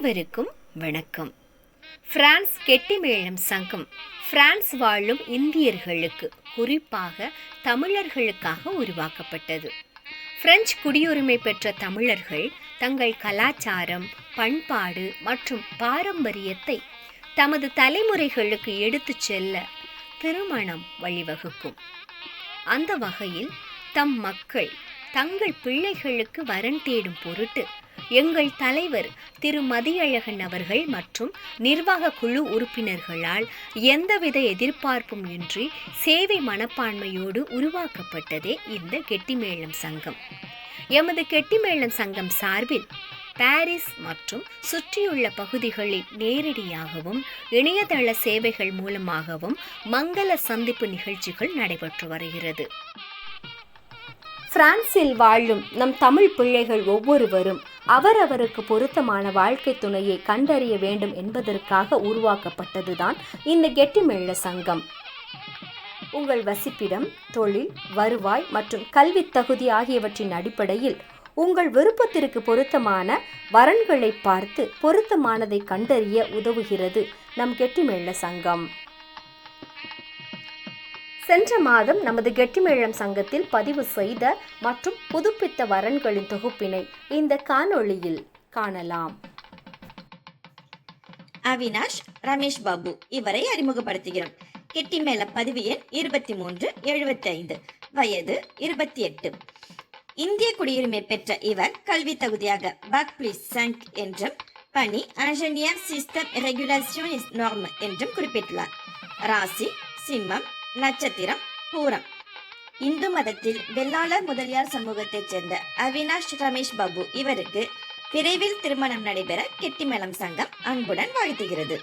அனைவருக்கும் வணக்கம். பிரான்ஸ் கெட்டிமேளம் சங்கம் பிரான்ஸ் வாழும் இந்தியர்களுக்கு, குறிப்பாக தமிழர்களுக்காக உருவாக்கப்பட்டது. பிரெஞ்சு குடியுரிமை பெற்ற தமிழர்கள் தங்கள் கலாச்சாரம், பண்பாடு மற்றும் பாரம்பரியத்தை தமது தலைமுறைகளுக்கு எடுத்துச் செல்ல திருமணம் வழிவகுக்கும். அந்த வகையில் தம் மக்கள் தங்கள் பிள்ளைகளுக்கு வரன் தேடும் பொருட்டு எங்கள் தலைவர் திரு மதியழகன் அவர்கள் மற்றும் நிர்வாக குழு உறுப்பினர்களால் எந்தவித எதிர்பார்ப்பும் இன்றி சேவை மனப்பான்மையோடு உருவாக்கப்பட்டதே இந்த கெட்டிமேளம் சங்கம். எமது கெட்டிமேளம் சங்கம் சார்பில் பாரிஸ் மற்றும் சுற்றியுள்ள பகுதிகளில் நேரடியாகவும் இணையதள சேவைகள் மூலமாகவும் மங்கள சந்திப்பு நிகழ்ச்சிகள் நடைபெற்று வருகிறது. பிரான்சில் வாழும் நம் தமிழ் பிள்ளைகள் ஒவ்வொருவரும் அவரவருக்கு பொருத்தமான வாழ்க்கை துணையை கண்டறிய வேண்டும் என்பதற்காக உருவாக்கப்பட்டதுதான் இந்த கெட்டிமேள சங்கம். உங்கள் வசிப்பிடம், தொழில், வருவாய் மற்றும் கல்வி தகுதி ஆகியவற்றின் அடிப்படையில் உங்கள் விருப்பத்திற்கு பொருத்தமான வரன்களை பார்த்து பொருத்தமானதை கண்டறிய உதவுகிறது நம் கெட்டிமேள சங்கம். சென்ற மாதம் நமது கெட்டிமேளம் சங்கத்தில் பதிவு செய்த மற்றும் புதுப்பித்த வரன்களின் தொகுப்பினை இந்த காணொளியில் காணலாம். அவினாஷ் ரமேஷ் பாபு இவரை அறிமுகப்படுத்துகிறோம். கெட்டிமேள பதிவு எண் 2375, வயது 28. இந்திய குடியுரிமை பெற்ற இவர் கல்வி தகுதியாக பாக் பிளஸ் 5 என்றும் பணி இன்ஜினியர் சிஸ்டம் ரெகுலேஷன் நார்ம் என்றும் குறிப்பிட்டுள்ளார். ராசி சிம்மம், நட்சத்திரம் பூரம். இந்து மதத்தில் வெள்ளாளர் முதலியார் சமூகத்தைச் சேர்ந்த அவினாஷ் ரமேஷ் பாபு இவருக்கு விரைவில் திருமணம் நடைபெற கெட்டிமேளம் சங்கம் அன்புடன் வாழ்த்துகிறது.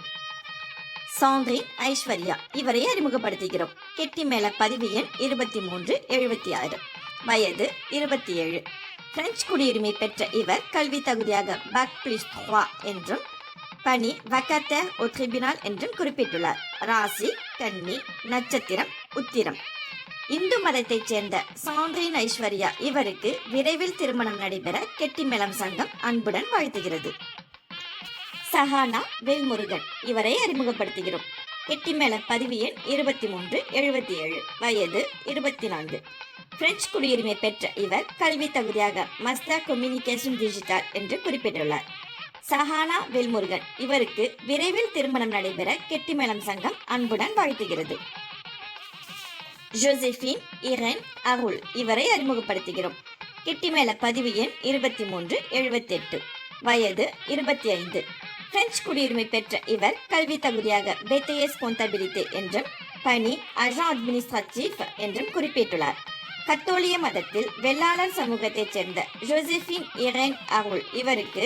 சாந்திரின் ஐஸ்வர்யா இவரை அறிமுகப்படுத்துகிறோம். கெட்டிமேள பதிவு எண் 2376, வயது 27. பிரெஞ்சு குடியுரிமை பெற்ற இவர் கல்வி தகுதியாக பாக் பிளஸ் 3 என்றும் பணி வக்காத்தர் ஓ ட்ரிபியூனல் என்றும் குறிப்பிட்டுள்ளார். ராசி கன்னி, நட்சத்திரம் உத்திரம். இந்து மதத்தைச் சேர்ந்த சாந்திரின் ஐஸ்வர்யா இவருக்கு விரைவில் திருமணம் நடைபெற கெட்டிமேளம் சங்கம் அன்புடன் வாழ்த்துகிறது. சஹானா வேல்முருகன் இவரை அறிமுகப்படுத்துகிறோம். கெட்டிமேள பதிவு எண் 2377, வயது 24. பிரெஞ்சு குடியுரிமை பெற்ற இவர் கல்வி தகுதியாக மாஸ்டர் கம்யூனிகேஷன் டிஜிட்டல் என்று குறிப்பிட்டுள்ளார். சஹானா வேல்முருகன் இவருக்கு விரைவில் திருமணம் நடைபெற கெட்டிமேளம் சங்கம் அன்புடன் வாழ்த்துகிறது. ஜோசபின் இரேன் அருள் இவரை அறிமுகப்படுத்துகிறோம். கெட்டிமேள பதிவு எண் 2378, வயது 25. பிரெஞ்சு குடியுரிமை பெற்ற இவர் கல்வி தகுதியாக BTS comptabilité என்றும் பணி அஜென்ட் அட்மினிஸ்ட்ரேட்டிவ் என்றும் குறிப்பிட்டுள்ளார். கத்தோலிய மதத்தில் வெள்ளாளர் சமூகத்தைச் சேர்ந்த ஜோசபின் இரேன் அருள் இவருக்கு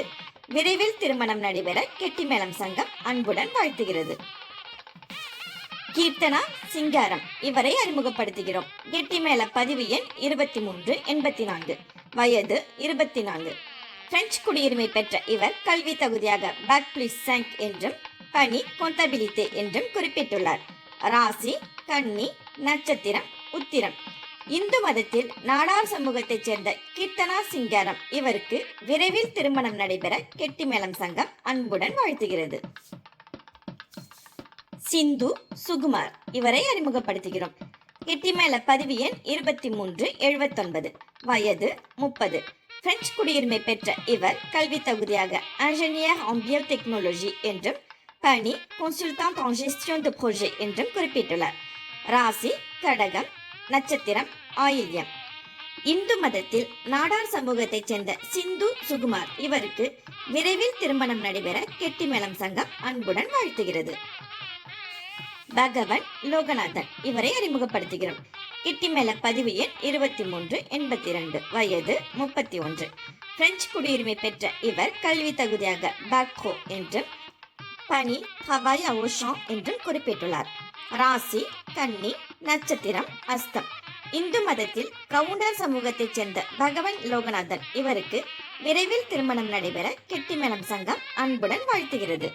விரைவில் திருமணம் நடைபெற கெட்டிமேளம் சங்கம் அன்புடன் வாழ்த்துகிறது. கீர்த்தனா சிங்காரம் இவரை அறிமுகப்படுத்துகிறோம். கெட்டிமேள பதிவு எண் 2384, வயது 24. பிரெஞ்சு குடியுரிமை பெற்ற இவர் கல்வி தகுதியாக பாக் பிளஸ் 5 என்றும் பணி comptabilité என்றும் குறிப்பிட்டுள்ளார். ராசி கன்னி, நட்சத்திரம் உத்திரம். இந்து மதத்தில் நாடார் சமூகத்தைச் சேர்ந்த கீர்த்தனா சிங்காரம் இவருக்கு விரைவில் திருமணம் நடைபெற கெட்டிமேளம் சங்கம் அன்புடன் வாழ்த்துகிறது. சிந்து சுகுமார் இவரை அறிமுகப்படுத்துகிறோம். கெட்டிமேள பதிவு எண் 2379, வயது 30. பிரெஞ்சு குடியுரிமை பெற்ற இவர் கல்வி தகுதியாக இன்ஜினியர் en biotechnologie என்றும் பணி consultant en gestion de projet என்றும் குறிப்பிட்டுள்ளார். ராசி கடகம், நட்சத்திரம் ஆயில்யம். இந்து மதத்தில் நாடார் சமூகத்தைச் சேர்ந்த சிந்து சுகுமார் இவருக்கு விரைவில் திருமணம் நடைபெற கெட்டிமேளம் சங்கம் அன்புடன் வாழ்த்துகிறது. பகவன் லோகநாதன் இவரை அறிமுகப்படுத்துகிறோம். கெட்டிமேள பதிவு எண் 2382, வயது 31. பிரெஞ்சு குடியுரிமை பெற்ற இவர் கல்வி தகுதியாக பாக்ரோ என்றும் பணி ஹவாய் அவுஷான் என்றும் குறிப்பிட்டுள்ளார். ராசி கன்னி, நட்சத்திரம் அஸ்தம். இந்து மதத்தில் கவுண்டர் சமூகத்தைச் சேர்ந்த பகவன் லோகநாதன் இவருக்கு விரைவில் திருமணம் நடைபெற கெட்டிமேளம் சங்கம் அன்புடன் வாழ்த்துகிறது.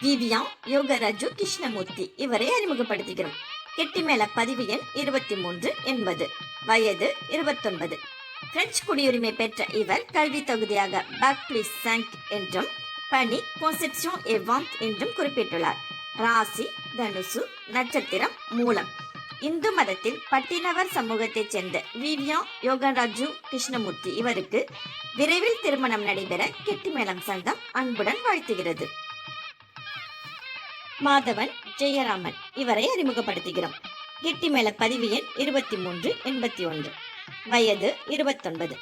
விவியான் யோகராஜு கிருஷ்ணமூர்த்தி இவரை அறிமுகப்படுத்துகிறோம். கெட்டிமேள பதிவு எண் 2380, வயது 29. பிரெஞ்சு குடியுரிமை பெற்ற இவர் கல்வி தகுதியாக பாக் பிளஸ் 5 என்றும் பணி கான்செப்ஷன் et vente என்றும் குறிப்பிட்டுள்ளார். ராசி தனுசு, நட்சத்திரம் மூலம். இந்து மதத்தில் பட்டினவர் சமூகத்தைச் சேர்ந்த விவியான் யோகராஜு கிருஷ்ணமூர்த்தி இவருக்கு விரைவில் திருமணம் நடைபெற கெட்டிமேளம் சங்கம் அன்புடன் வாழ்த்துகிறது. மாதவன் ஜெயராமன் இவரை அறிமுகப்படுத்துகிறோம். கெட்டிமேள பதிவு எண் 2381, வயது 29.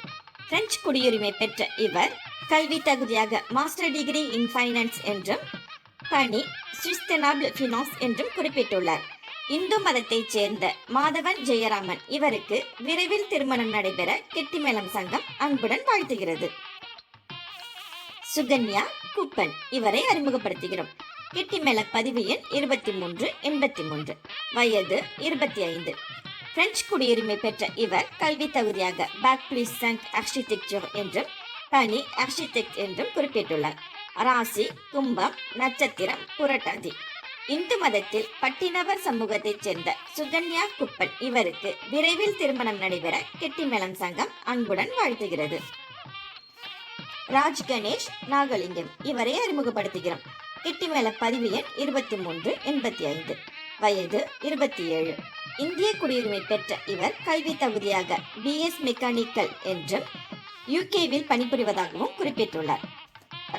பிரெஞ்சு குடியுரிமை பெற்ற இவர் கல்வி தகுதியாக மாஸ்டர் டிகிரி இன் ஃபைனான்ஸ் என்றும் பணி சஸ்டைனபிள் ஃபினான்ஸ் என்றும் குறிப்பிட்டுள்ளார். இந்து மதத்தைச் சேர்ந்த மாதவன் ஜெயராமன் இவருக்கு விரைவில் திருமணம் நடைபெற கெட்டிமேளம் சங்கம் அன்புடன் வாழ்த்துகிறது. சுகன்யா குப்பன் இவரை அறிமுகப்படுத்துகிறோம். கெட்டிமேள பதிவு எண் 2383, வயது 25. பிரெஞ்சு குடியுரிமை பெற்ற இவர் கல்வி தகுதியாக பாக் பிளஸ் 5 ஆர்க்கிடெக்சர் என்றும் பணி ஆர்க்கிடெக்ட் என்றும் குறிப்பிட்டுள்ளார். ராசி கும்பம், நட்சத்திரம் புரட்டாதி. இந்து மதத்தில் பட்டினவர் சமூகத்தைச் சேர்ந்த சுகன்யா குப்பன் இவருக்கு விரைவில் திருமணம் நடைபெற கெட்டிமேளம் சங்கம் அன்புடன் வாழ்த்துகிறது. ராஜ் கணேஷ் நாகலிங்கம் இவரை அறிமுகப்படுத்துகிறோம். கெட்டிமேள பதிவு எண் 2385, வயது 27. இந்திய குடியுரிமை பெற்ற இவர் கல்வி தகுதியாக பிஎஸ் மெக்கானிக்கல் என்றும் யூகேவில் பணிபுரிவதாகவும் குறிப்பிட்டுள்ளார்.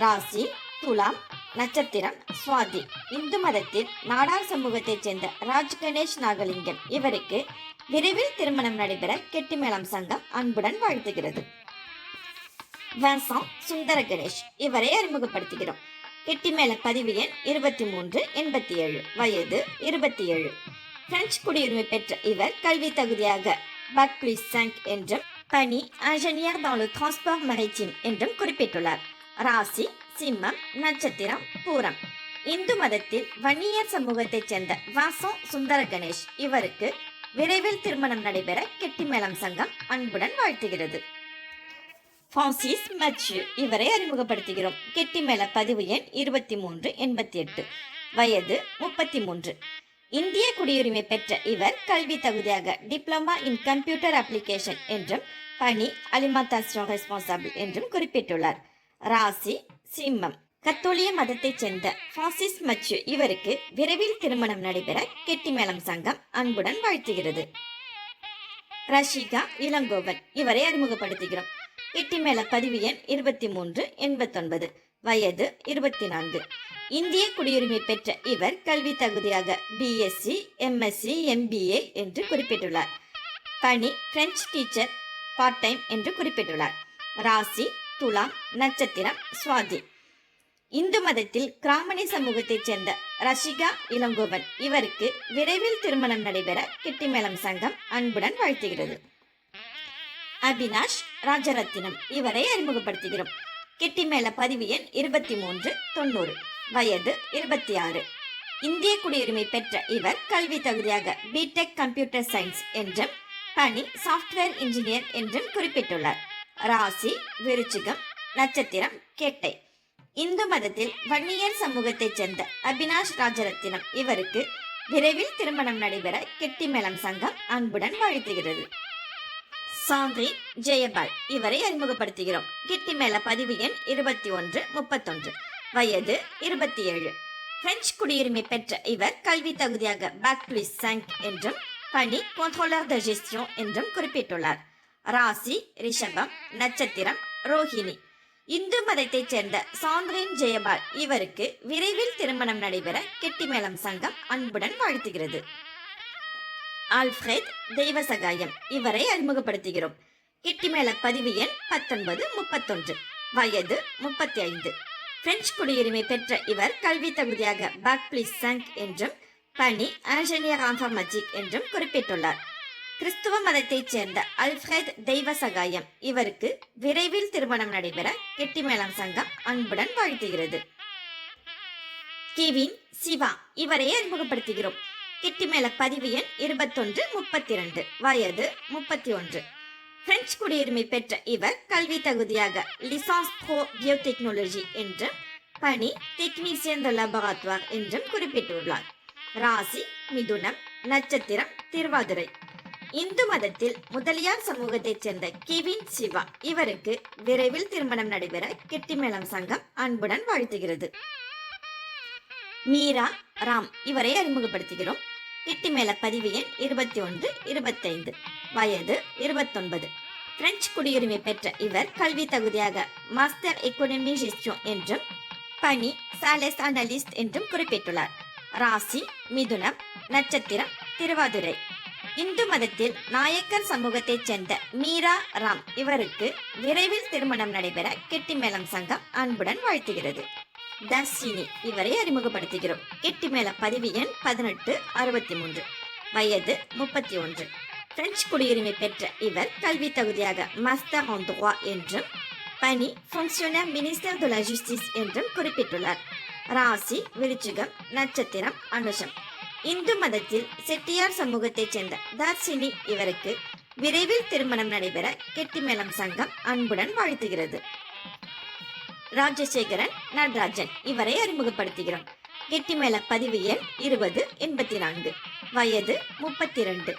ராசி துலாம், நட்சத்திரம் சுவாதி. இந்து மதத்தில் நாடார் சமூகத்தைச் சேர்ந்த ராஜ் கணேஷ் நாகலிங்கம் இவருக்கு விரைவில் திருமணம் நடைபெற கெட்டிமேளம் சங்கம் அன்புடன் வாழ்த்துகிறது. வின்சென்ட் சுந்தர கணேஷ் இவரை அறிமுகப்படுத்துகிறோம். கெட்டிமேள பதிவு எண் 2387, வயது 27. பிரெஞ்சு குடியுரிமை பெற்ற இவர் கல்வி தகுதியாக பாக் பிளஸ் 5 என்றும் பணி ingénieur dans le transport maritime என்றும் குறிப்பிட்டுள்ளார். ராசி சிம்மம், நட்சத்திரம் பூரம். இந்து மதத்தில் வன்னியர் சமூகத்தைச் சேர்ந்த வின்சென்ட் சுந்தர கணேஷ் இவருக்கு விரைவில் திருமணம் நடைபெற கெட்டிமேளம் சங்கம் அன்புடன் வாழ்த்துகிறது. பிரான்சிஸ் மச்சு இவரை அறிமுகப்படுத்துகிறோம். கெட்டிமேள பதிவு எண் 2388, வயது 33. இந்திய குடியுரிமை பெற்ற இவர் கல்வி தகுதியாக டிப்ளமா இன் கம்ப்யூட்டர் அப்ளிகேஷன் என்றும் பணி அலிமெண்டேஷன் ரெஸ்பான்சிபிள் என்றும் குறிப்பிட்டுள்ளார். ராசி சிம்மம். கத்தோலிய மதத்தைச் சேர்ந்த பிரான்சிஸ் மச்சு இவருக்கு விரைவில் திருமணம் நடைபெற கெட்டிமேளம் சங்கம் அன்புடன் வாழ்த்துகிறது. ரஷிகா இளங்கோவன் இவரை அறிமுகப்படுத்துகிறோம். கெட்டிமேள பதிவு எண் 2389, வயது 24. இந்திய குடியுரிமை பெற்ற இவர் கல்வி தகுதியாக பிஎஸ்சி, எம்எஸ்சி, எம்பிஏ என்று குறிப்பிட்டுள்ளார். பணி பிரெஞ்சு டீச்சர் பார்ட் டைம் என்று குறிப்பிட்டுள்ளார். ராசி துலாம், நட்சத்திரம் சுவாதி. இந்து மதத்தில் கிராமணி சமூகத்தைச் சேர்ந்த ரஷிகா இளங்கோவன் இவருக்கு விரைவில் திருமணம் நடைபெற கெட்டிமேளம் சங்கம் அன்புடன் வாழ்த்துகிறது. அபினாஷ் ராஜரத்தினம் இவரை அறிமுகப்படுத்துகிறோம். கெட்டிமேள பதிவு எண் 2390, வயது 26. இந்திய குடியுரிமை பெற்ற இவர் கல்வி தகுதியாக பிடெக் கம்ப்யூட்டர் சயின்ஸ் என்றும் பணி சாஃப்ட்வேர் இன்ஜினியர் என்றும் குறிப்பிட்டுள்ளார். ராசி விருச்சிகம், நட்சத்திரம் கேட்டை. இந்து மதத்தில் வன்னியர் சமூகத்தைச் சேர்ந்த அபினாஷ் ராஜரத்தினம் இவருக்கு விரைவில் திருமணம் நடைபெற கெட்டிமேளம் சங்கம் அன்புடன் வாழ்த்துகிறது. சாந்திரின் ஜெயபால் இவரை அறிமுகப்படுத்துகிறோம். கெட்டிமேள பதிவு எண் 2131, வயது 27. பிரெஞ்சு குடியுரிமை பெற்ற இவர் கல்வி தகுதியாக பாக் பிளஸ் 5 என்றும் பணி கண்ட்ரோலர் த ஜெஸ்டின் என்றும் குறிப்பிட்டுள்ளார். ராசி ரிஷபம், நட்சத்திரம் ரோஹிணி. இந்து மதத்தைச் சேர்ந்த சாந்திரின் ஜெயபால் இவருக்கு விரைவில் திருமணம் நடைபெற கெட்டிமேளம் சங்கம் அன்புடன் வாழ்த்துகிறது. ஆல்ஃபிரட் தெய்வசகாயம் இவரை அறிமுகப்படுத்துகிறோம். கெட்டிமேள பதிவு எண் 1931, வயது 35. பிரெஞ்சு குடியுரிமை பெற்ற இவர் கல்வி தகுதியாக பாக் பிளஸ் 5 என்றும் பணி ingénieur informatique என்றும் குறிப்பிட்டுள்ளார். கிறிஸ்துவ மதத்தைச் சேர்ந்த ஆல்ஃபிரட் தெய்வசகாயம் இவருக்கு விரைவில் திருமணம் நடைபெற கெட்டிமேளம் சங்கம் அன்புடன் வாழ்த்துகிறது. கெவின் சிவா இவரை அறிமுகப்படுத்துகிறோம். கெட்டிமேள பதிவு எண் 2132, வயது 31. பிரெஞ்சு குடியுரிமை பெற்ற இவர் கல்வி தகுதியாக லிசன்ஸ் ப்ரோ பியோடெக்னாலஜி என்றும் பணி டெக்னீசியன் த லபோரட்டோர் என்றும் குறிப்பிட்டுள்ளார். ராசி மிதுனம், நட்சத்திரம் திருவாதிரை. இந்து மதத்தில் முதலியார் சமூகத்தைச் சேர்ந்த கெவின் சிவா இவருக்கு விரைவில் திருமணம் நடைபெற கெட்டிமேளம் சங்கம் அன்புடன் வாழ்த்துகிறது. மீரா ராம் இவரை அறிமுகப்படுத்துகிறோம். கெட்டிமேள பதிவு எண் 21 25, வயது 29. பிரெஞ்சு குடியுரிமை பெற்ற இவர் கல்வி தகுதியாக மாஸ்டர் எக்கோனமி ஜெஸ்டியோன் என்றும் பணி சாலஸ் அனலிஸ்ட் என்றும் குறிப்பிட்டுள்ளார். ராசி மிதுனம், நட்சத்திரம் திருவாதிரை. இந்து மதத்தில் நாயக்கர் சமூகத்தைச் சேர்ந்த மீரா ராம் இவருக்கு விரைவில் திருமணம் நடைபெற கெட்டிமேளம் சங்கம் அன்புடன் வாழ்த்துகிறது. தர்ஷினி இவரை அறிமுகப்படுத்துகிறோம். கெட்டிமேள பதிவு எண் 18 63, வயது 31. பிரெஞ்சு குடியுரிமை பெற்ற இவர் கல்வி தகுதியாக மாஸ்டர் en droit என்றும் பணி ஃபங்க்ஷனர் மினிஸ்டர் de la justice என்றும் குறிப்பிட்டுள்ளார். ராசி விருச்சிகம், நட்சத்திரம் அனுஷம். இந்து மதத்தில் செட்டியார் சமூகத்தைச் சேர்ந்த தர்ஷினி இவருக்கு விரைவில் திருமணம் நடைபெற கெட்டிமேளம் சங்கம் அன்புடன் வாழ்த்துகிறது. ராஜசேகரன் நடராஜன் இவரை அறிமுகப்படுத்துகிறோம். கெட்டிமேள பதிவு எண் 20 84, வயது 32.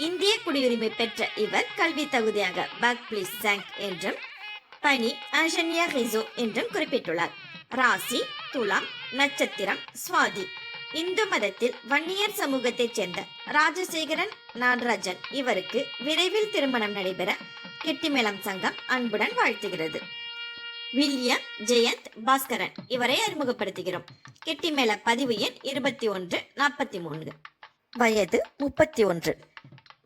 இந்திய குடியுரிமை பெற்ற இவர் கல்வி தகுதியாக பேக் பிளீஸ் சாங்க் என்றும் பணி ஆஞ்சனியா ரெசோ என்றும் குறிப்பிட்டுள்ளார். ராசி துலாம், நட்சத்திரம் சுவாதி. இந்து மதத்தில் வன்னியர் சமூகத்தைச் சேர்ந்த ராஜசேகரன் நடராஜன் இவருக்கு விரைவில் திருமணம் நடைபெற கெட்டிமேளம் சங்கம் அன்புடன் வாழ்த்துகிறது. வில்லியம் ஜெயந்த் பாஸ்கரன் இவரை அறிமுகப்படுத்துகிறோம். கெட்டிமேள பதிவு எண் 21 43, வயது 31.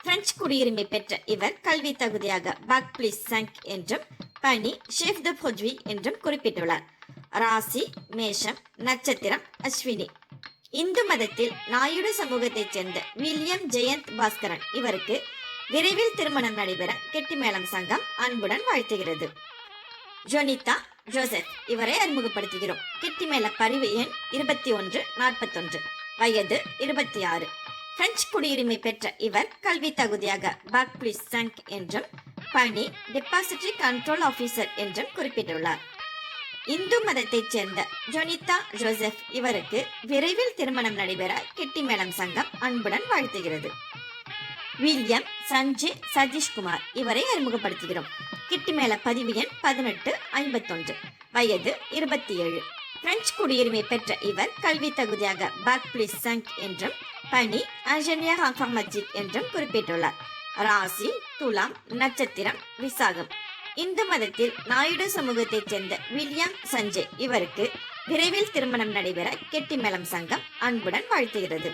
பிரெஞ்சு குடியுரிமை பெற்ற இவர் கல்வி தகுதியாக பேக் பிளீஸ் சாங்க் என்றும் பணி ஷெஃப் த ப்ரொஜுவி என்றும் குறிப்பிட்டுள்ளார். ராசி மேஷம், நட்சத்திரம் அஸ்வினி. இந்து மதத்தில் நாயுடு சமூகத்தைச் சேர்ந்த வில்லியம் ஜெயந்த் பாஸ்கரன் இவருக்கு விரைவில் திருமணம் நடைபெற கெட்டிமேளம் சங்கம் அன்புடன் வாழ்த்துகிறது. ஜொனிதா ஜோசப் இவரை அறிமுகப்படுத்துகிறோம். கெட்டிமேள பதிவு எண் 21 41, வயது 26. பிரெஞ்சு குடியுரிமை பெற்ற இவர் கல்வி தகுதியாக பேக் பிளீஸ் சாங்க் என்றும் பணி டெபாசிட்டரி கண்ட்ரோல் ஆபீசர் என்றும் குறிப்பிட்டுள்ளார். இந்து மதத்தைச் சேர்ந்த ஜொனிதா ஜோசப் இவருக்கு விரைவில் திருமணம் நடைபெற கெட்டிமேளம் சங்கம் அன்புடன் வாழ்த்துகிறது. வில்லியம் சஞ்சய் சதீஷ்குமார் இவரை அறிமுகப்படுத்துகிறோம். கெட்டிமேள பதிவு எண் 18 51, வயது 27. பிரெஞ்சு குடியுரிமை பெற்ற இவர் கல்வி தகுதியாக பேக் பிளீஸ் சாங்க் என்றும் பணி இன்ஜினியர் இன்ஃபர்மேட்டிக் என்றும் குறிப்பிட்டுள்ளார். ராசி துலாம், நட்சத்திரம் விசாகம். இந்து மதத்தில் நாயுடு சமூகத்தைச் சேர்ந்த வில்லியம் சஞ்சய் இவருக்கு விரைவில் திருமணம் நடைபெற கெட்டிமேளம் சங்கம் அன்புடன் வாழ்த்துகிறது.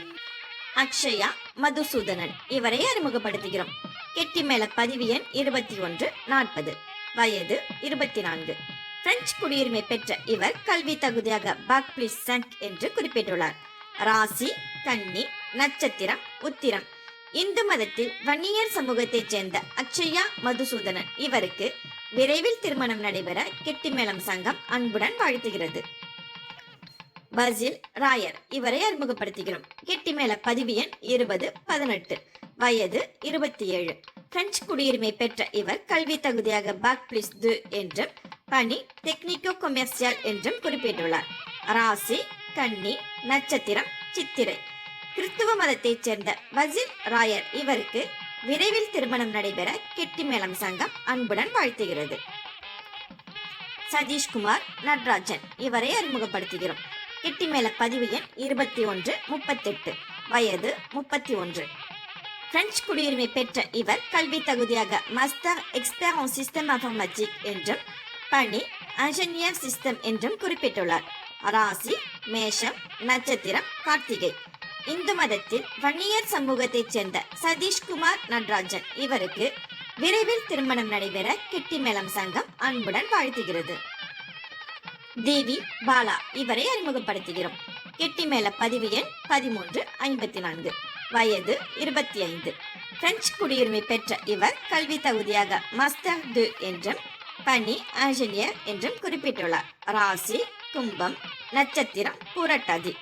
அக்ஷயா மதுசூதனன் இவரை அறிமுகப்படுத்துகிறோம். கெட்டிமேள பதிவு எண் 21 40, வயது 24. பிரெஞ்சு குடியுரிமை பெற்ற இவர் கல்வி தகுதியாக பேக் பிளீஸ் சாங்க் என்று குறிப்பிட்டுள்ளார். ராசி கன்னி, நட்சத்திரம் உத்திரம். இந்து மதத்தில் வன்னியர் சமூகத்தைச் சேர்ந்த அக்ஷயா மதுசூதனன் இவருக்கு விரைவில் திருமணம் நடைபெற கெட்டிமேளம் சங்கம் அன்புடன் வாழ்த்துகிறது. பசில் ராயர் இவரை அறிமுகப்படுத்துகிறோம். கெட்டிமேள பதிவு எண் 20 18, வயது 27. பிரெஞ்சு குடியுரிமை பெற்ற இவர் கல்வி தகுதியாக பேக் பிளீஸ் து என்றும் பணி டெக்னிக்கோ கொமர்சியல் என்றும் குறிப்பிட்டுள்ளார். ராசி கன்னி, நட்சத்திரம் சித்திரை. கிறிஸ்துவ மதத்தைச் சேர்ந்த பசில் ராயர் இவருக்கு விரைவில் திருமணம் நடைபெற கெட்டிமேளம் சங்கம் அன்புடன் வாழ்த்துகிறது. சதீஷ்குமார் நடராஜன் இவரை அறிமுகப்படுத்துகிறோம். கெட்டிமேள பதிவு எண் 21 38, வயது 31. பிரெஞ்சு குடியுரிமை பெற்ற இவர் கல்வி தகுதியாக master expert en system informatic என்றும் பணி இன்ஜினியர் சிஸ்டம் என்றும் குறிப்பிட்டுள்ளார். ராசி மேஷம், நட்சத்திரம் கார்த்திகை. இந்து மதத்தில் வன்னியர் சமூகத்தைச் சேர்ந்த சதீஷ்குமார் நடராஜன் இவருக்கு விரைவில் திருமணம் நடைபெற கெட்டிமேளம் சங்கம் அன்புடன் வாழ்த்துகிறது. தேவி பாலா இவரை அறிமுகப்படுத்துகிறோம். கெட்டிமேள பதிவு எண் 13 54, வயது 25. பிரெஞ்சு குடியுரிமை பெற்ற இவர் கல்வி தகுதியாக மாஸ்டர் டு என்றும் பணி இன்ஜினியர் என்றும் குறிப்பிட்டுள்ளார். ராசி கும்பம், நட்சத்திரம் பூரட்டாதி.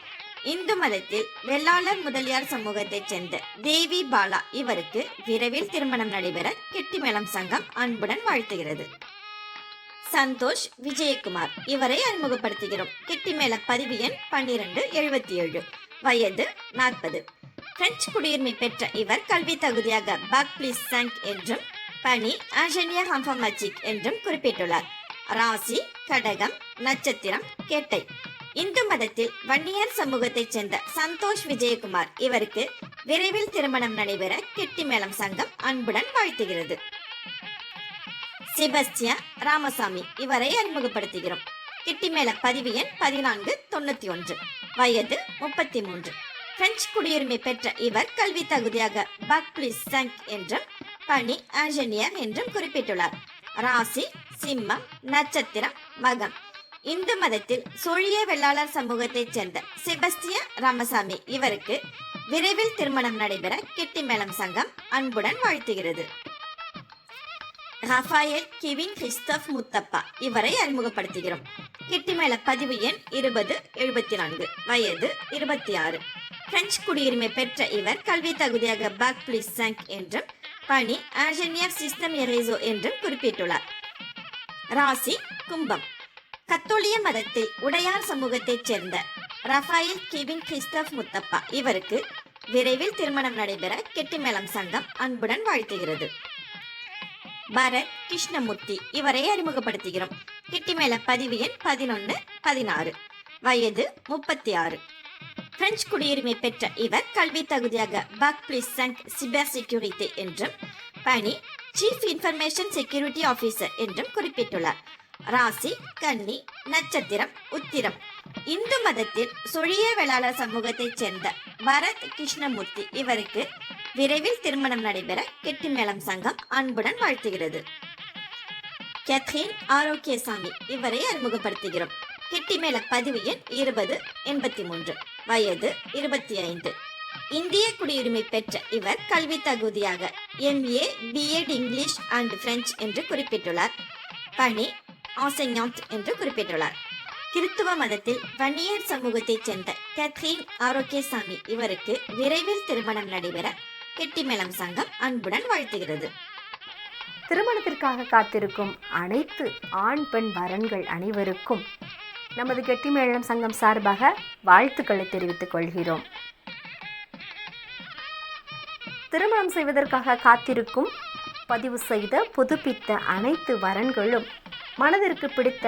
இந்து மதத்தில் வெள்ளாளர் முதலியார் சமூகத்தைச் சேர்ந்த தேவி பாலா இவருக்கு விரைவில் திருமணம் நடைபெற கெட்டிமேளம் சங்கம் அன்புடன் வாழ்த்துகிறது. சந்தோஷ் விஜயகுமார் இவரை அறிமுகப்படுத்துகிறோம். கெட்டிமேள பதிவு எண் 12 77, வயது 40. பிரெஞ்சு குடியுரிமை பெற்ற இவர் கல்வி தகுதியாக பாக் பிளீஸ் 5 என்றும் பணி இன்ஜினியர் இன்ஃபர்மேட்டிக் என்றும் குறிப்பிட்டுள்ளார். ராசி கடகம், நட்சத்திரம் கேட்டை. இந்து மதத்தில் வன்னியர் சமூகத்தைச் சேர்ந்த சந்தோஷ் விஜயகுமார் இவருக்கு விரைவில் திருமணம் நடைபெற கெட்டிமேளம் சங்கம் அன்புடன் வாழ்த்துகிறது. செபஸ்டியா ராமசாமி இவரை அறிமுகப்படுத்துகிறோம். கெட்டிமேள பதிவு எண் 1491, வயது 33. பிரெஞ்சு குடியுரிமை பெற்ற இவர் கல்வி தகுதியாக பாக் பிளீஸ் 5 என்றும் பணி இன்ஜினியர் என்றும் குறிப்பிட்டுள்ளார். ராசி சிம்மம், நட்சத்திரம் மகம். இந்து மதத்தில் சோழிய வெள்ளாளர் சமூகத்தைச் சேர்ந்த செபஸ்டியா ராமசாமி இவருக்கு விரைவில் திருமணம் நடைபெற கெட்டிமேளம் சங்கம் அன்புடன் வாழ்த்துகிறது. ரஃபாயல் கெவின் கிறிஸ்டோப் முத்தப்பா இவரை அறிமுகப்படுத்துகிறோம். கெட்டிமேள பதிவு எண் 2074, வயது 26. பிரெஞ்சு குடியுரிமை பெற்ற இவர் கல்வி தகுதியாக பாக் பிளீஸ் 5 என்றும் பணி இன்ஜினியர் சிஸ்டம் எரேசோ என்றும் குறிப்பிட்டுள்ளார். ராசி கும்பம். கத்தோலிய மதத்தில் உடையார் சமூகத்தைச் சேர்ந்த ரஃபாயல் கெவின் கிறிஸ்டோப் முத்தப்பா இவருக்கு விரைவில் திருமணம் நடைபெற கெட்டிமேளம் சங்கம் அன்புடன் வாழ்த்துகிறது. பரத் கிருஷ்ணமூர்த்தி இவரை அறிமுகப்படுத்துகிறோம். கெட்டிமேள பதிவு எண் 1116, வயது 36. பிரெஞ்சு குடியுரிமை பெற்ற இவர் கல்வி தகுதியாக பாக் பிளீஸ் 5 சைபர் செக்யூரிட்டி என்றும் பணி சீஃப் இன்ஃபர்மேஷன் செக்யூரிட்டி ஆபீசர் என்றும் குறிப்பிட்டுள்ளார். ராசி கன்னி, நட்சத்திரம் உத்திரம். இந்து மதத்தில் சொழிய வேளாளர் சமூகத்தைச் சேர்ந்த பரத் கிருஷ்ணமூர்த்தி இவருக்கு விரைவில் திருமணம் நடைபெற கெட்டிமேளம் சங்கம் அன்புடன் வாழ்த்துகிறது. கேத்ரின் ஆரோக்கியசாமி இவரை அறிமுகப்படுத்துகிறோம். கெட்டிமேள பதிவு எண் 2083, வயது 25. இந்திய குடியுரிமை பெற்ற இவர் கல்வி தகுதியாக MA B.Ed English and French என்று குறிப்பிட்டுள்ளார். பணி ஆசைஞாண்ட் என்று குறிப்பிட்டுள்ளார். கிறித்துவ மதத்தில் வன்னியர் சமூகத்தைச் சேர்ந்த கேத்ரின் ஆரோக்கியசாமி இவருக்கு விரைவில் திருமணம் நடைபெற கெட்டிமேளம் சங்கம் அன்புடன் வாழ்த்துகிறது. திருமணத்திற்காக காத்திருக்கும் அனைத்து ஆண் பெண் வரன்கள் அனைவருக்கும் நமது கெட்டிமேளம் சங்கம் சார்பாக வாழ்த்துக்களை தெரிவித்துக் கொள்கிறோம். திருமணம் செய்வதற்காக காத்திருக்கும் பதிவு செய்த புதுப்பித்த அனைத்து வரன்களும் மனதிற்கு பிடித்த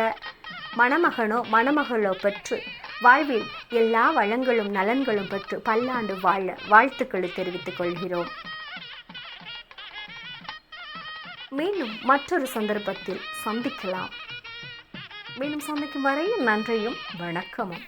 மணமகனோ மணமகளோ பெற்று வாழ்வில் எல்லா வளங்களும் நலன்களும் பெற்று பல்லாண்டு வாழ வாழ்த்துக்களை தெரிவித்துக் கொள்கிறோம். மீண்டும் மற்றொரு சந்தர்ப்பத்தில் சந்திக்கலாம். மீண்டும் சந்திக்கும் வரையில் நன்றியும் வணக்கமும்.